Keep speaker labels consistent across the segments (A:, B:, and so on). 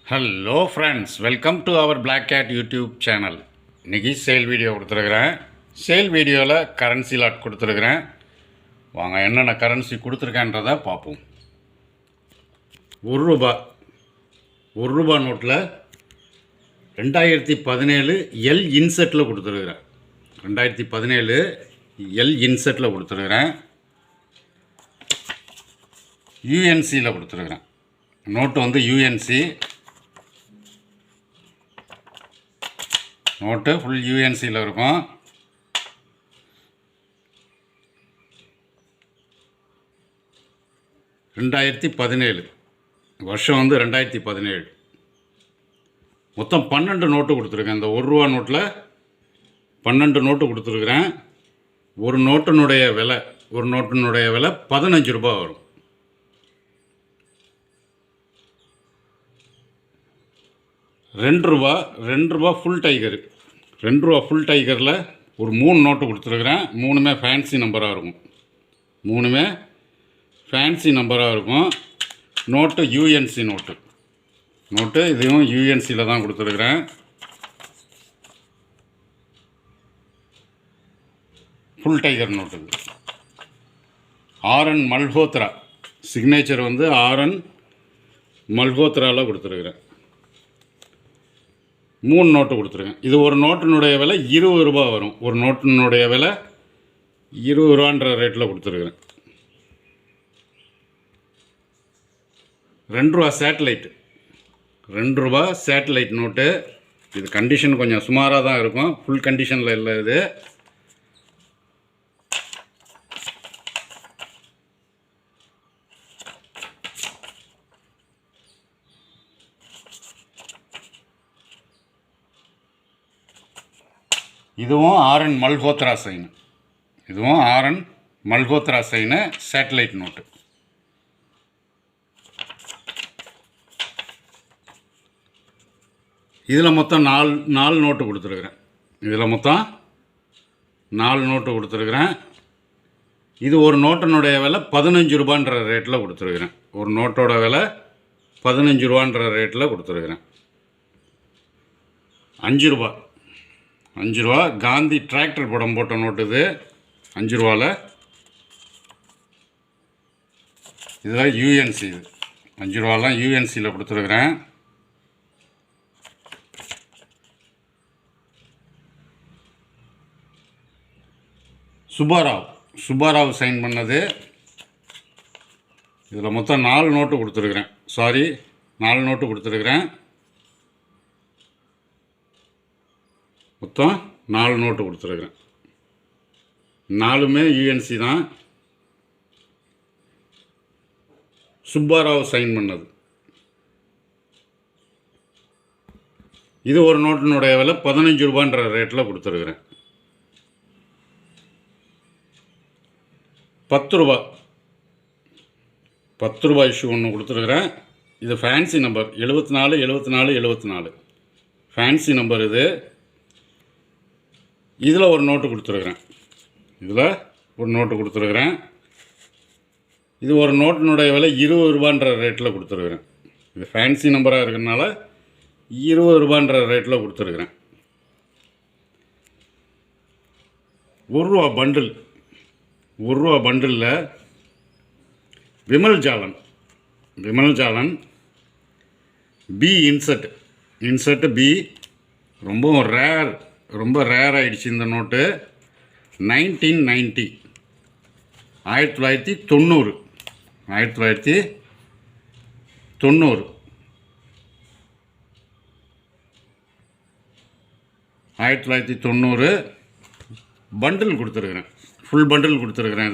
A: Hello friends, welcome to our black cat YouTube channel. இன்றைக்கி sale video கொடுத்துருக்குறேன். Sale வீடியோவில் currency lot கொடுத்துருக்குறேன். வாங்க என்னென்ன கரன்சி கொடுத்துருக்கேன்றதை பார்ப்போம். ஒரு ரூபா நோட்டில் 2017 எல் இன்செட்டில் கொடுத்துருக்குறேன். 2017 எல் இன்செட்டில் கொடுத்துருக்குறேன். யூஎன்சியில் கொடுத்துருக்குறேன். நோட்டு வந்து யூஎன்சி நோட்டு, ஃபுல் யூஎன்சியில் இருக்கும். வருஷம் வந்து 2017. மொத்தம் 12 நோட்டு கொடுத்துருக்கேன். இந்த ஒரு ரூபா நோட்டில் 12 நோட்டு கொடுத்துருக்குறேன். ஒரு நோட்டினுடைய விலை 15 ரூபா வரும். ரெண்டு ரூபா ஃபுல் டைகர். 2 ரூபா ஃபுல் டைகரில் ஒரு 3 நோட்டு கொடுத்துருக்குறேன். 3மே ஃபேன்சி நம்பராக இருக்கும். 3மே ஃபேன்சி நம்பராக இருக்கும். நோட்டு யூஎன்சி நோட்டு இதுவும் யூஎன்சியில் தான் கொடுத்துருக்குறேன். Full tiger note. RN Malhotra signature வந்து ஆர்என் மல்ஹோத்ராவில் கொடுத்துருக்குறேன். 3 நோட்டு கொடுத்துருக்கேன். இது ஒரு நோட்டினுடைய விலை 20 ரூபா வரும். ஒரு நோட்டினுடைய விலை 20 ரூபான்ற ரேட்டில் கொடுத்துருக்குறேன். 2 ரூபா சேட்டலைட். 2 ரூபா சேட்டலைட் நோட்டு. இது கண்டிஷன் கொஞ்சம் சுமாராக தான் இருக்கும். ஃபுல் கண்டிஷனில் இல்லை. இது இதுவும் RN Malhotra sign. Satellite note. இதில் மொத்தம் 4 நோட்டு கொடுத்துருக்குறேன். இது ஒரு நோட்டினுடைய விலை 15 ரூபான்ற ரேட்டில் கொடுத்துருக்குறேன். ஒரு நோட்டோட விலை 15 ரூபான்ற ரேட்டில் கொடுத்துருக்குறேன். 5 ரூபா காந்தி டிராக்டர் படம் போட்ட நோட்டு. இது 5 ரூபாவில். இதெல்லாம் யூஎன்சி. இது 5 ரூபாலாம் யூஎன்சியில் கொடுத்துருக்குறேன். சுப்பாராவ் சைன் பண்ணது. இதில் மொத்தம் 4 நோட்டு கொடுத்துருக்குறேன். 4 நோட்டு கொடுத்துருக்குறேன். மொத்தம் 4 நோட்டு கொடுத்துருக்குறேன். 4மே யூஎன்சி தான். சுப்பாராவ் சைன் பண்ணது. இது ஒரு நோட்டினுடைய விலை 15 ரூபான்ற ரேட்டில் கொடுத்துருக்குறேன். 10 ரூபா இஷ்யூ ஒன்று கொடுத்துருக்குறேன். இது ஃபேன்சி நம்பர் 74 ஃபேன்சி நம்பர். இதில் ஒரு நோட்டு கொடுத்துருக்குறேன். இது ஒரு நோட்டினுடைய விலை 20 ரூபான்ற ரேட்டில் கொடுத்துருக்குறேன். இது ஃபேன்சி நம்பராக இருக்கிறதுனால 20 ரூபான்ற ரேட்டில் கொடுத்துருக்குறேன். 1 ரூபா பண்டிலில் விமல் ஜாலன் பி இன்செட் பி. ரொம்ப ரேர் ஆகிடுச்சு இந்த நோட்டு. 1990 1990 1990 பண்டில் கொடுத்துருக்குறேன். ஃபுல் பண்டில் கொடுத்துருக்குறேன்.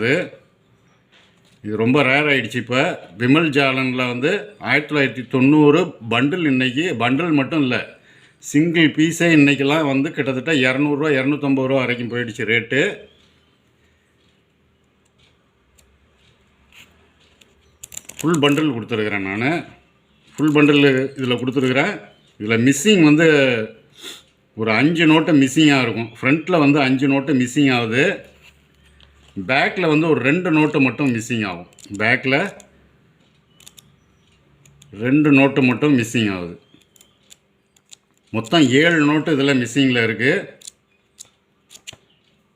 A: இது ரொம்ப ரேர் ஆகிடுச்சு. இப்போ விமல் ஜாலனில் வந்து 1990 பண்டில். இன்றைக்கி பண்டில் மட்டும் இல்லை, சிங்கிள் பீஸே இன்றைக்கெல்லாம் வந்து கிட்டத்தட்ட 200 ரூபா 250 ரூபா வரைக்கும் போயிடுச்சு ரேட்டு. ஃபுல் பண்டில் கொடுத்துருக்குறேன். நான் ஃபுல் பண்டில் இதில் கொடுத்துருக்குறேன். இதில் மிஸ்ஸிங் வந்து ஒரு 5 நோட்டு மிஸ்ஸிங்காக இருக்கும். ஃப்ரண்ட்டில் வந்து 5 நோட்டு மிஸ்ஸிங் ஆகுது. பேக்கில் வந்து ஒரு 2 நோட்டு மட்டும் மிஸ்ஸிங் ஆகும். பேக்கில் 2 நோட்டு மட்டும் மிஸ்ஸிங் ஆகுது. மொத்தம் 7 நோட்டு இதில் மிஸ்ஸிங்கில் இருக்குது.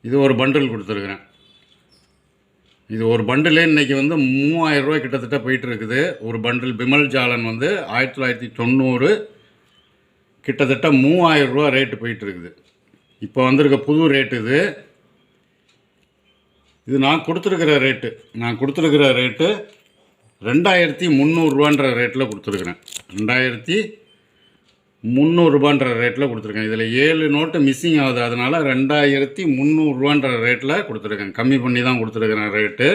A: இது ஒரு பண்டில் கொடுத்துருக்குறேன். இது ஒரு பண்டிலே இன்றைக்கி வந்து 3000 ரூபா கிட்டத்தட்ட போயிட்டுருக்குது. ஒரு பண்டில் பிமல் ஜாலன் வந்து 1990 கிட்டத்தட்ட 3000 ரூபா ரேட்டு போயிட்டுருக்குது. இப்போ வந்திருக்க புது ரேட்டு இது. இது நான் கொடுத்துருக்கிற ரேட்டு 2300 ரேட்டில் கொடுத்துருக்குறேன். 2300 ரேட்டில் கொடுத்துருக்கேன். இதில் 7 நோட்டு மிஸ்ஸிங் ஆகுது. அதனால் 2300 ரேட்டில் கொடுத்துருக்கேன். கம்மி பண்ணி தான் கொடுத்துருக்குறேன் ரேட்டு.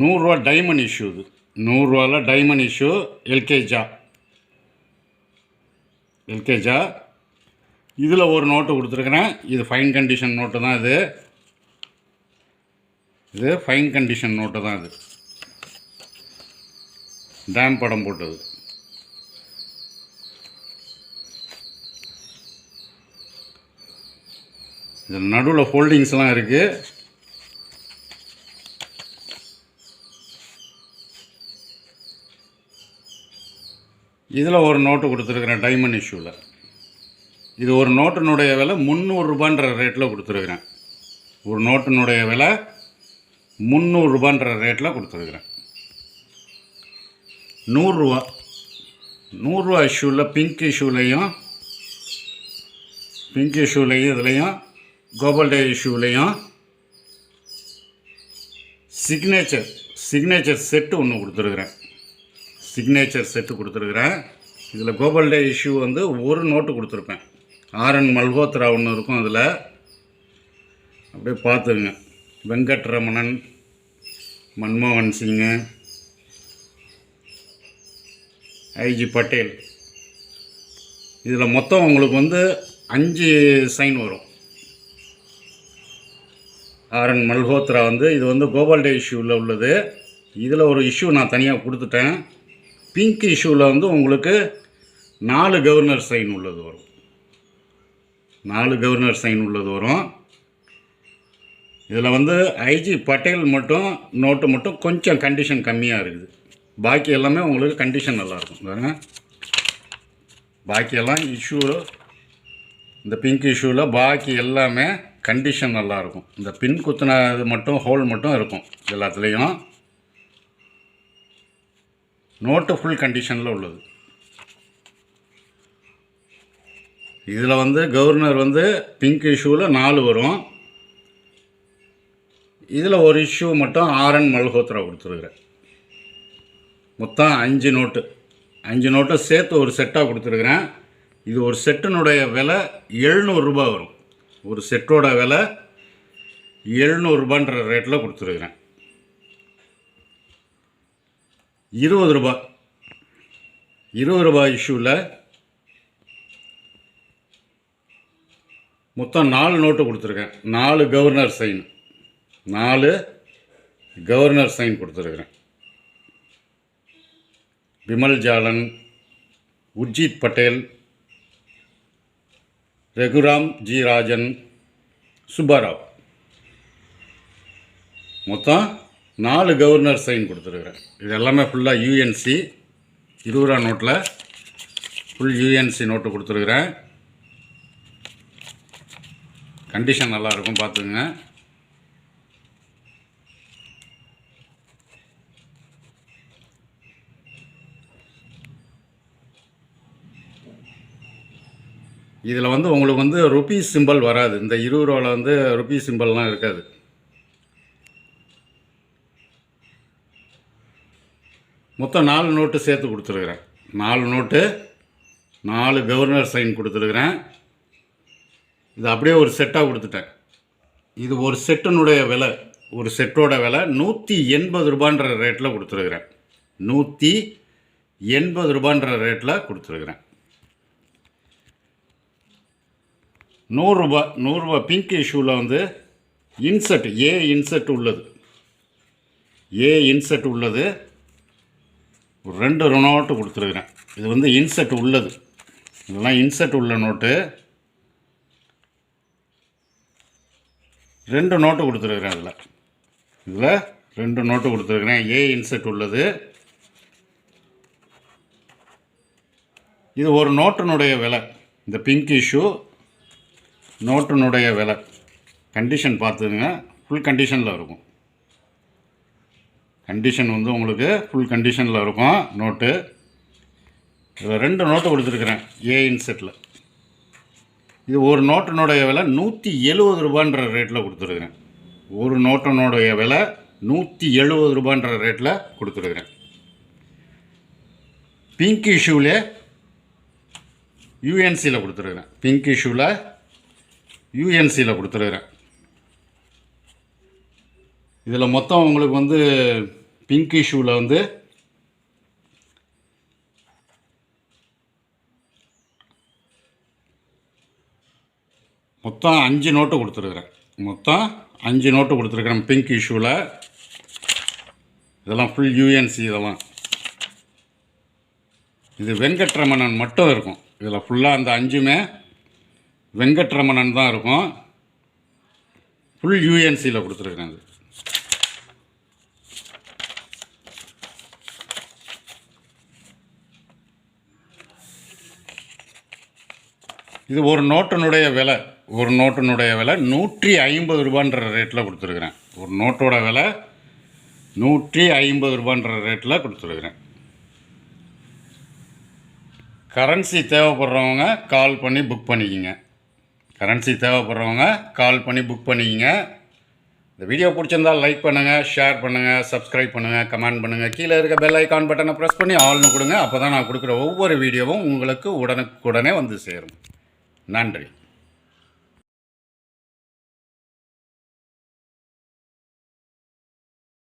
A: 100 diamond issue. இது 100 டைமண்ட் இஷ்யூ. எல்கேஜா இதில் ஒரு நோட்டு கொடுத்துருக்குறேன். இது ஃபைன் கண்டிஷன் நோட்டு தான். இது ஃபைன் கண்டிஷன் நோட்டு தான். இது டேம் படம் போட்டது. இதில் நடுவில் ஃபோல்டிங்ஸ்லாம் இருக்குது. இதில் ஒரு நோட்டு கொடுத்துருக்குறேன் டைமண்ட் இஷ்யூவில். இது ஒரு நோட்டினுடைய விலை 300 ரேட்டில் கொடுத்துருக்குறேன். ஒரு நோட்டினுடைய விலை 300 ரேட்டில் கொடுத்துருக்குறேன். 100 இஷ்யூவில் பிங்க் இஷ்யூலையும் இதுலேயும் கோபால்டே இஷ்யூலையும் சிக்னேச்சர் செட்டு ஒன்று கொடுத்துருக்குறேன். இதில் கோபால்டே இஷ்யூ வந்து ஒரு நோட்டு கொடுத்துருப்பேன். ஆர்என் மல்ஹோத்ரா ஒன்று இருக்கும். அதில் அப்படியே பார்த்துங்க. வெங்கட்ரமணன், மன்மோகன் சிங்கு, ஐஜி பட்டேல். இதில் மொத்தம் உங்களுக்கு வந்து 5 சைன் வரும். ஆர்என் மல்ஹோத்ரா வந்து இது வந்து கோபால்டே இஷ்யூவில் உள்ளது. இதில் ஒரு இஷ்யூ நான் தனியாக கொடுத்துட்டேன். பிங்க் இஷ்யூவில் வந்து உங்களுக்கு 4 கவர்னர் சைன் உள்ளது வரும். 4 கவர்னர் சைன் உள்ளது வரும். இதில் வந்து ஐஜி பட்டேல் மட்டும் நோட்டு மட்டும் கொஞ்சம் கண்டிஷன் கம்மியாக இருக்குது. பாக்கி எல்லாமே உங்களுக்கு கண்டிஷன் நல்லாயிருக்கும். பாருங்கள், பாக்கியெல்லாம் இஷ்யூ இந்த பிங்க் இஷ்யூவில் பாக்கி எல்லாமே கண்டிஷன் நல்லாயிருக்கும். இந்த பின் குத்துன இது மட்டும் ஹோல் மட்டும் இருக்கும். எல்லாத்துலேயும் நோட்டு ஃபுல் கண்டிஷனில் உள்ளது. இதில் வந்து கவர்னர் வந்து பிங்க் இஷ்யூவில் 4 வரும். இதில் ஒரு இஷ்யூ மட்டும் ஆர்என் மல்ஹோத்ரா கொடுத்துருக்குறேன். மொத்தம் 5 நோட்டு சேர்த்து ஒரு செட்டாக கொடுத்துருக்குறேன். இது ஒரு செட்டினுடைய விலை 700 ரூபா வரும். ஒரு செட்டோட விலை 700 ரேட்டில் கொடுத்துருக்குறேன். 20 ரூபா இஷ்யூவில் மொத்தம் 4 நோட்டு கொடுத்துருக்கேன். 4 கவர்னர் சைன் கொடுத்துருக்குறேன். பிமல் ஜாலன், உர்ஜித் பட்டேல், ரகுராம் ஜி ராஜன், சுப்பாராவ். மொத்தம் 4 கவர்னர் சைன் கொடுத்துருக்குறேன். இது எல்லாமே ஃபுல்லாக யூஎன்சி. 20 ரூபா நோட்டில் ஃபுல் யூஎன்சி நோட்டு கொடுத்துருக்குறேன். கண்டிஷன் நல்லாயிருக்கும், பார்த்துக்குங்க. இதில் வந்து உங்களுக்கு வந்து ருபீஸ் சிம்பிள் வராது. இந்த 20 ரூபாவில் வந்து ருபீஸ் சிம்பிள்லாம் இருக்காது. மொத்தம் 4 நோட்டு சேர்த்து கொடுத்துருக்குறேன். 4 நோட்டு 4 கவர்னர் சைன் கொடுத்துருக்குறேன். இது அப்படியே ஒரு செட்டாக கொடுத்துட்டேன். இது ஒரு செட்டினுடைய விலை, ஒரு செட்டோட விலை 180 ரூபான்ற ரேட்டில் கொடுத்துருக்குறேன். 180 ரூபான்ற ரேட்டில் கொடுத்துருக்குறேன். 100 ரூபா பிங்க் இஷ்யூவில் வந்து இன்செட் இன்செட் உள்ளது. ஒரு 2 நோட்டு கொடுத்துருக்குறேன். இது வந்து இன்செட் உள்ளது. இதெல்லாம் இன்செட் உள்ள நோட்டு. 2 நோட்டு கொடுத்துருக்குறேன். இதில் 2 நோட்டு கொடுத்துருக்குறேன். இன்செட் உள்ளது. இது ஒரு நோட்டினுடைய விலை. இந்த பிங்க் இஷ்யூ நோட்டினுடைய விலை. கண்டிஷன் பார்த்துங்க, ஃபுல் கண்டிஷனில் இருக்கும். கண்டிஷன் வந்து உங்களுக்கு ஃபுல் கண்டிஷனில் இருக்கும் நோட்டு. இதில் 2 நோட்டு கொடுத்துருக்குறேன் ஏ இன்செட்டில். இது ஒரு நோட்டினுடைய விலை 170 ரூபான்ற ரேட்டில் கொடுத்துருக்குறேன். ஒரு நோட்டினுடைய விலை 170 ரூபான்ற ரேட்டில் கொடுத்துருக்குறேன். பிங்க் இஷ்யூவில் யூஎன்சியில் கொடுத்துருக்குறேன். பிங்க் இஷ்யூவில் யூஎன்சியில் கொடுத்துருக்குறேன். இதில் மொத்தம் உங்களுக்கு வந்து பிங்க் இஷ்யூவில் வந்து மொத்தம் 5 நோட்டு கொடுத்துருக்குறேன். மொத்தம் 5 நோட்டு கொடுத்துருக்குறேன் பிங்க் இஷ்யூவில். இதெல்லாம் ஃபுல் யூஎன்சி. இதெல்லாம் இது வெங்கட்ரமணன் மட்டும் இருக்கும். இதில் ஃபுல்லாக அந்த 5மே வெங்கட்ரமணன் தான் இருக்கும். ஃபுல் யூஎன்சியில் கொடுத்துருக்குறேன். இது ஒரு நோட்டினுடைய விலை. ஒரு நோட்டினுடைய விலை 150 ரூபான்ற ரேட்டில் கொடுத்துருக்குறேன். ஒரு நோட்டோட விலை 150 ரூபான்ற ரேட்டில் கொடுத்துருக்குறேன். கரன்சி தேவைப்படுறவங்க கால் பண்ணி புக் பண்ணிக்கிங்க. கரன்சி தேவைப்படுறவங்க கால் பண்ணி புக் பண்ணிக்கிங்க. இந்த வீடியோ பிடிச்சிருந்தால் லைக் பண்ணுங்கள், ஷேர் பண்ணுங்கள், சப்ஸ்கிரைப் பண்ணுங்கள், கமெண்ட் பண்ணுங்கள். கீழே இருக்க பெல் ஐக்கான் பட்டனை ப்ரெஸ் பண்ணி ஆல்னு கொடுங்க. அப்போ தான் நான் கொடுக்குற ஒவ்வொரு வீடியோவும் உங்களுக்கு உடனுக்குடனே வந்து சேரும். நன்றி.